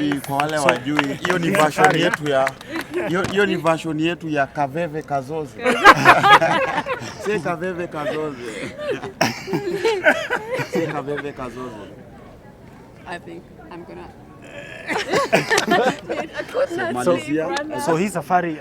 maybe kwa wale wajui, hiyo ni version yetu ya hiyo ni version yetu ya Kaveve Kazoze. Si Kaveve Kazoze. Si Kaveve Kazoze. I think I'm gonna. So hii safari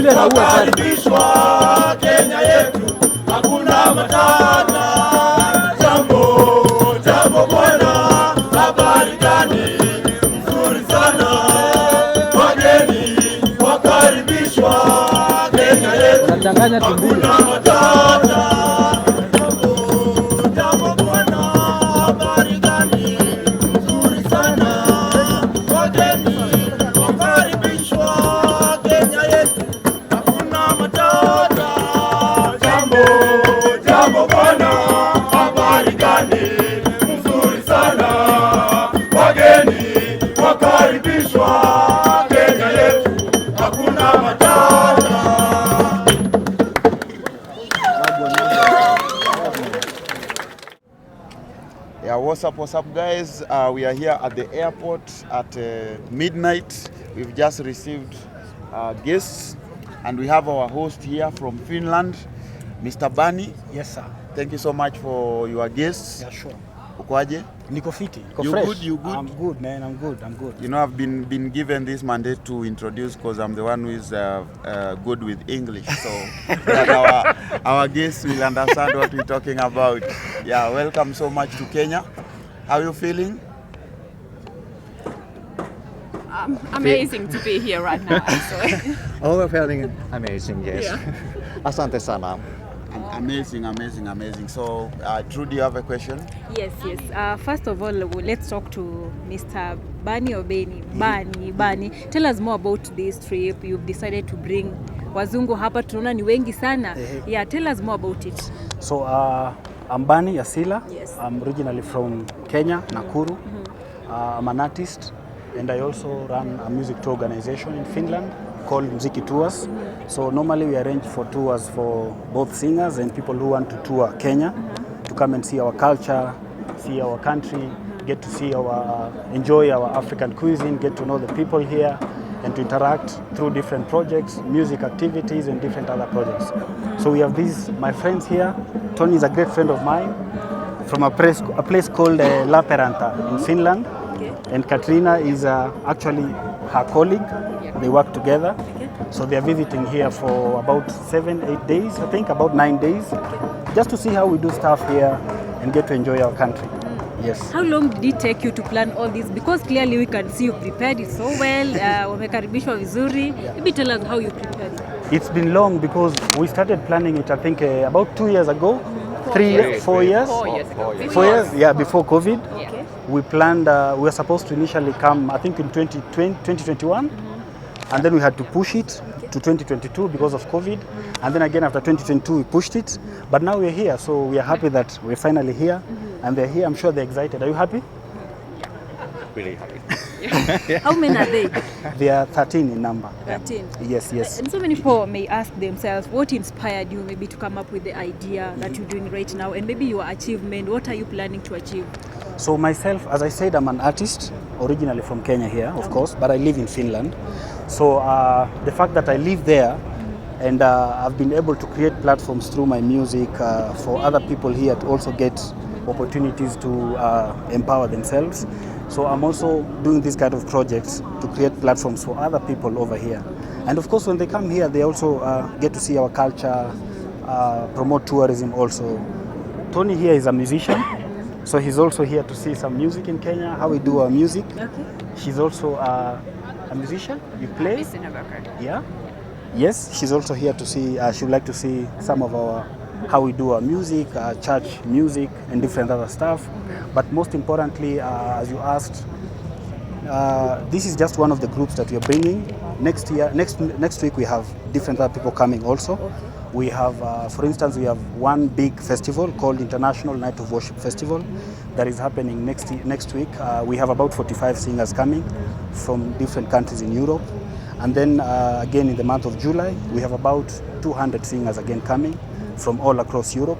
Tukaribishwa Kenya yetu, hakuna matata. Jambo, jambo bwana, habari gani? Nzuri sana, wageni wakaribishwa changanya tumbili. Yeah, what's up guys? We are here at the airport at midnight. We've just received guests and we have our host here from Finland, Mr. Bani. Yes sir. Thank you so much for your guests. Yeah, sure. Ukoaje? Niko fiti. Niko You fresh. good? You good? I'm good, man. I'm good. You know, I've been given this mandate to introduce because I'm the one who is good with English, so that our guests will understand what we're talking about. Yeah, welcome so much to Kenya. How are you feeling? Amazing to be here right now, actually. Oh, we're feeling amazing, yes. Yeah. Asante sana. Amazing. So, Trudy, you have a question? Yes. First of all, let's talk to Mr. Bani or Bani. Tell us more about this trip. You've decided to bring Wazungu hapa, tunaona ni wengi sana. Yeah, tell us more about it. So, I'm Bani Asila. Yes. I'm originally from Kenya, Nakuru. I'm an artist and I also run a music tour organization in Finland called Mziki Tours. So normally we arrange for tours for both singers and people who want to tour Kenya to come and see our culture, see our country, get to see enjoy our African cuisine, get to know the people here and to interact through different projects, music activities and different other projects. So we have my friends here. Tony is a great friend of mine from a place called La Peranta in Finland. Okay. And Katrina is actually her colleague. They work together. Okay. So they are visiting here for about 7-8 days, I think about 9 days, just to see how we do stuff here and get to enjoy our country. Yes. How long did it take you to plan all this? Because clearly we can see you prepared it so well. Wamekaribishwa vizuri. Maybe tell us how you prepared it. It's been long because we started planning it, I think, about 2 years ago. 4 years? 4 years ago. 4 years, yeah, before COVID. Yeah. We planned, we were supposed to initially come, I think, in 2021. And then we had to push it to 2022 because of COVID. And then again after 2022 we pushed it. But now we're here, so we are happy that we're finally here. And they're here, I'm sure they're excited. Are you happy? Really happy. How many are they? They are 13 in number. 13. Yes. And so many people may ask themselves, what inspired you maybe to come up with the idea that you're doing right now? And maybe your achievement, what are you planning to achieve? So myself, as I said, I'm an artist, originally from Kenya here, of course, but I live in Finland. So the fact that I live there and I've been able to create platforms through my music for other people here to also get opportunities to empower themselves. So I'm also doing this kind of projects to create platforms for other people over here. And of course, when they come here, they also get to see our culture, promote tourism also. Tony here is a musician. So he's also here to see some music in Kenya, how we do our music. Okay. She's also a musician. You play? Listen about her. Yeah. Yes, she's also here to see, she would like to see some of how we do our music, church music and different other stuff. But most importantly, as you asked, this is just one of the groups that we are bringing. Next week we have different other people coming also. Okay. We have, for instance, we have one big festival called International Night of Worship Festival that is happening next week. We have about 45 singers coming from different countries in Europe. And then again in the month of July, we have about 200 singers again coming from all across Europe.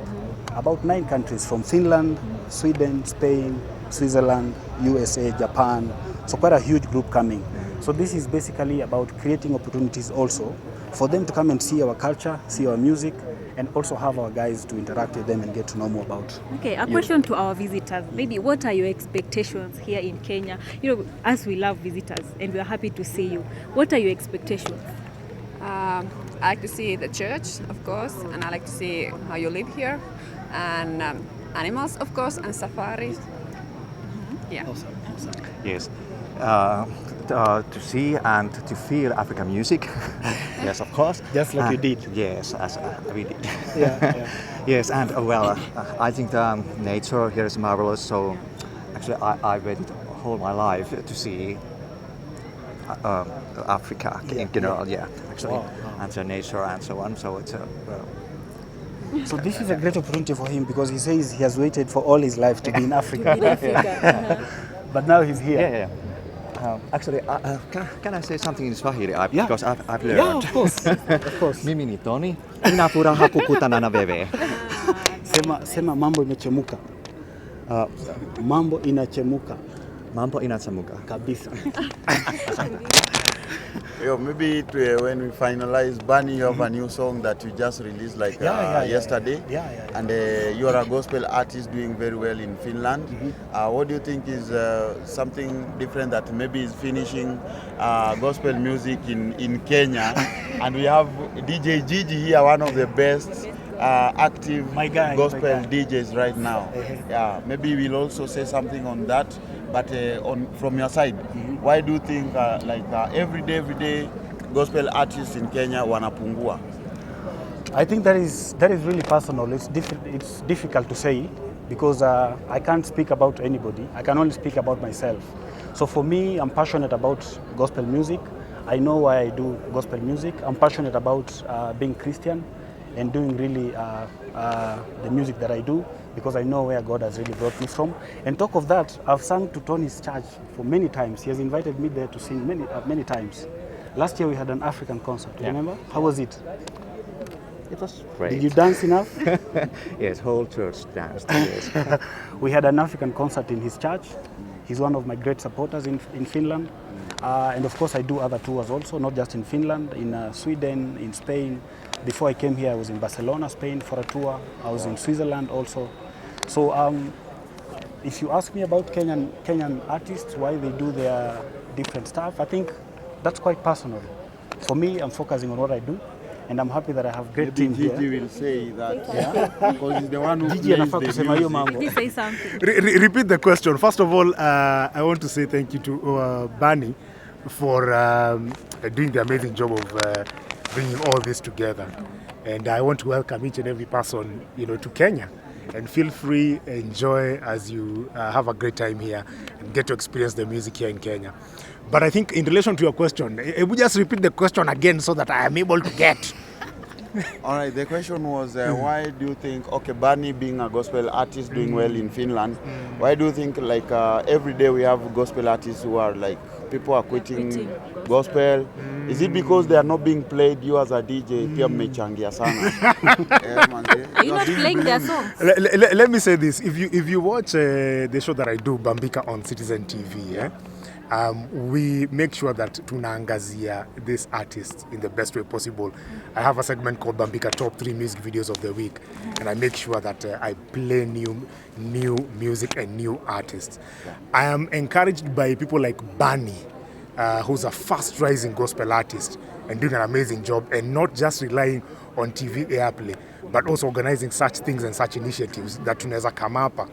About 9 countries from Finland, Sweden, Spain, Switzerland, USA, Japan. So quite a huge group coming. So this is basically about creating opportunities also for them to come and see our culture, see our music, and also have our guys to interact with them and get to know more about. Okay, a question to our visitors. Maybe what are your expectations here in Kenya? You know, as we love visitors and we're happy to see you, what are your expectations? I like to see the church, of course, and I like to see how you live here, and animals, of course, and safaris. Yeah. Awesome. Yes. to see and to feel African music. Yes, of course. Just like you did. Yes, as we did. Yeah. Yes, and I think the nature here is marvelous. So actually, I waited whole my life to see Africa in general. Yeah, actually, Wow. and the nature and so on. So it's So this is a great opportunity for him because he says he has waited for all his life to be in Africa. In Africa. But now he's here. yeah. Actually, can I say something in Swahili? Yeah. Because I've learned. Yeah, of course. Of course. Mimi ni Tony. Nina furaha kukutana na wewe. Sema mambo imechemuka. Mambo inachemuka. Mambo inachemuka. Kabisa. Yo, maybe when we finalize, Bunny, you have a new song that you just released yesterday. Yeah. And you are a gospel artist doing very well in Finland. What do you think is something different that maybe is finishing gospel music in Kenya? And we have DJ Gigi here, one of the best active gospel DJs right now. Yeah, maybe we'll also say something on that. But from your side, why do you think every day gospel artists in Kenya wanapungua? I think that is really personal. It's difficult to say because I can't speak about anybody. I can only speak about myself. So for me, I'm passionate about gospel music. I know why I do gospel music. I'm passionate about being Christian and doing really the music that I do because I know where God has really brought me from. And talk of that, I've sung to Tony's church for many times. He has invited me there to sing many times. Last year we had an African concert, remember? How was it? It was great. Did you dance enough? Yes, whole church danced. Yes. We had an African concert in his church. He's one of my great supporters in Finland. And of course I do other tours also, not just in Finland, in Sweden, in Spain. Before I came here I was in Barcelona, Spain for a tour. I was in Switzerland also. So if you ask me about Kenyan artists, why they do their different stuff, I think that's quite personal. For me, I'm focusing on what I do. And I'm happy that I have great team here. Gigi will say that because he's the one who Gigi plays anafaa the kusema hiyo music. mambo. Please say something. Repeat the question. First of all, I want to say thank you to Bunny for doing the amazing job of bringing all this together. And I want to welcome each and every person, to Kenya. And feel free, enjoy as you have a great time here and get to experience the music here in Kenya. But I think in relation to your question, would just repeat the question again so that I am able to get. All right, the question was why do you think, Bunny being a gospel artist doing well in Finland, why do you think every day we have gospel artists who are people are quitting gospel? Is it because they are not being played? You as a DJ, pia mmechangia sana. Are you not playing their songs? Let me say this. If you watch the show that I do, Bambika on Citizen TV, we make sure that tunaangazia these artists in the best way possible. I have a segment called Bambika Top 3 Music Videos of the Week, and I make sure that I play new music and new artists. I am encouraged by people like Bunny, who's a fast rising gospel artist and doing an amazing job, and not just relying on TV airplay, but also organizing such things and such initiatives that tunaweza come hapa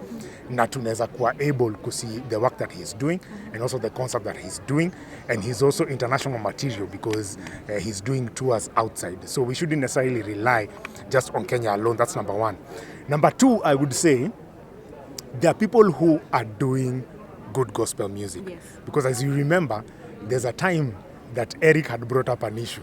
na tunaweza kuwa able to see the work that he's doing and also the concept that he's doing. And he's also international material because he's doing tours outside. So we shouldn't necessarily rely just on Kenya alone. That's number one. Number two, I would say there are people who are doing good gospel music. Yes. Because as you remember, there's a time that Eric had brought up an issue.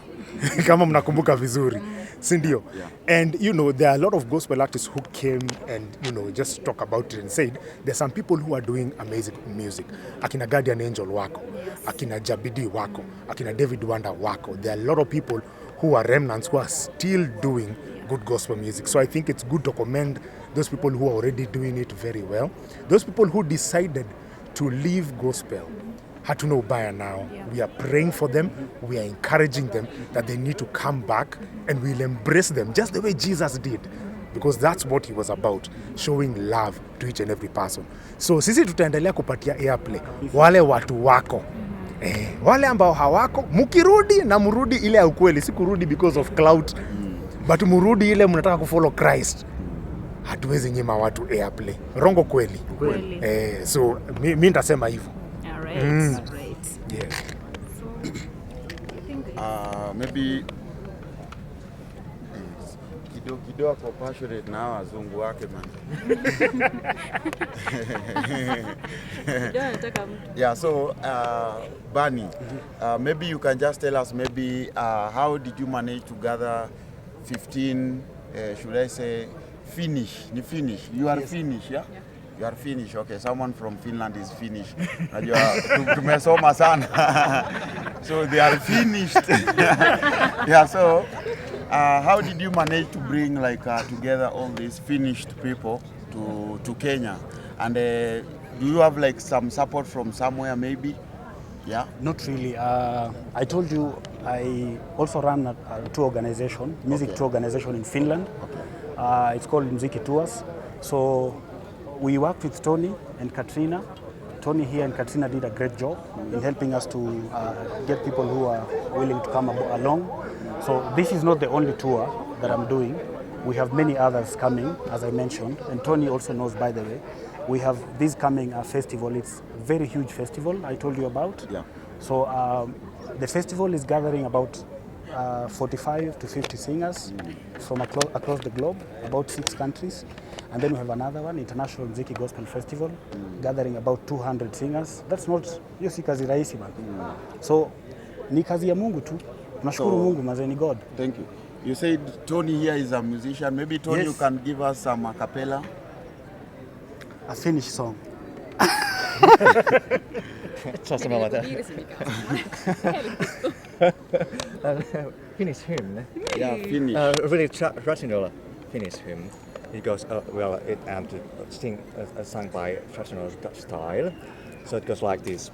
Kama mnakumbuka vizuri. Sindio? Yeah. And there are a lot of gospel artists who came and just talk about it and said there's some people who are doing amazing music. Akina Guardian Angel wako, Akina Jabidi wako, Akina David Wanda wako. There are a lot of people who are remnants who are still doing good gospel music. So I think it's good to commend those people who are already doing it very well. Those people who decided to leave gospel. Hatuna ubaya now. We are praying for them. We are encouraging them that they need to come back and we'll embrace them just the way Jesus did. Because that's what he was about, showing love to each and every person. So sisi tutaendelea kupatia airplay wale watu wako. Wale ambao hawako, mukirudi na murudi ile ya ukweli, si kurudi because of clout, but murudi ile mnataka kufollow Christ. Hatuwezi nyima watu airplay. Rongo kweli. Kweli. So mi nitasema hivyo. All right. Yes. Maybe kidogo ako passionate na wazungu wake man. Yeah, so Bani, maybe you can just tell us maybe how did you manage to gather 15 should I say Finnish? You are Finnish, yeah? You are Finnish, okay. Someone from Finland is Finnish. Tumesoma sana. So they are finished. Yeah, so how did you manage to bring like together all these finished people to Kenya? And do you have like some support from somewhere maybe? Yeah? Not really. I told you I also run a tour organization, music tour organization in Finland. Okay. It's called Mziki Tours. So we worked with Tony and Katrina. Tony here and Katrina did a great job in helping us to get people who are willing to come along. So this is not the only tour that I'm doing. We have many others coming, as I mentioned, and Tony also knows, by the way. We have this coming festival. It's a very huge festival I told you about. Yeah. So the festival is gathering about 45 to 50 singers from across the globe, about 6 countries. And then we have another one, International Mziki Gospel Festival, gathering about 200 singers. That's not, hiyo si kazi rahisi man. So ni kazi ya Mungu tu. Tunashukuru Mungu, mazeni God. Thank you. You said Tony here is a musician. Maybe Tony, you can give us some a cappella. A Finnish song. Just about that. Finnish hymn. Yeah, Finnish. Really traditional Finnish hymn. It goes well. It sing sung by traditional style. So it goes like this.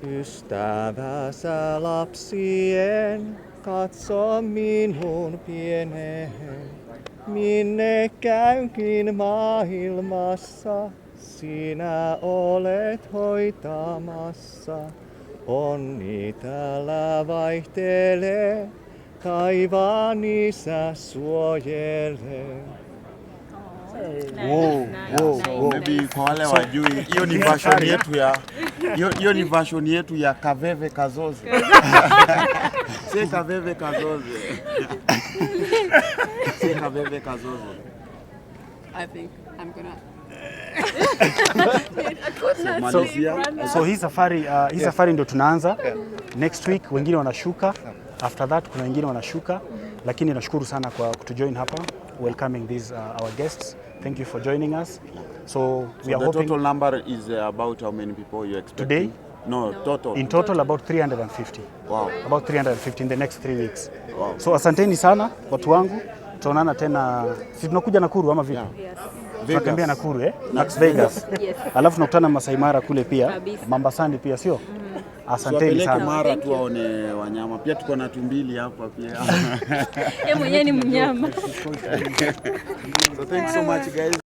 Ystävänsä lapsien, katso minun pieneen. Minne käynkin maailmassa, sinä olet hoitamassa. Onni täällä vaihtelee, taivaan Isä suojelee. Maybe kwa wale wajui, hiyo ni version yetu ya hiyo ni version yetu ya Kaveve Kazoze. Si Kaveve Kazoze. Si Kaveve Kazoze. I think I'm gonna. So hii safari ndio tunaanza. Next week wengine wanashuka. After that kuna wengine wanashuka. Lakini nashukuru sana kwa kutujoin hapa, welcoming these our guests. Thank you for joining us. So we are hoping. The total number is about how many people you expect? Today? No, total. In total about 350. Wow. About 350 in the next 3 weeks. Wow. So asanteni sana watu wangu. Tutaonana tena. Si tunakuja Nakuru ama vipi? Yes. Tunatembea Nakuru Las Vegas. Yes. Alafu tunakutana Masai Mara kule pia. Mombasani pia sio? Asanteni sana. Mara tu waone wanyama. Pia tuko na tumbili hapa pia. Yeye mwenyewe ni mnyama. So thanks so much guys.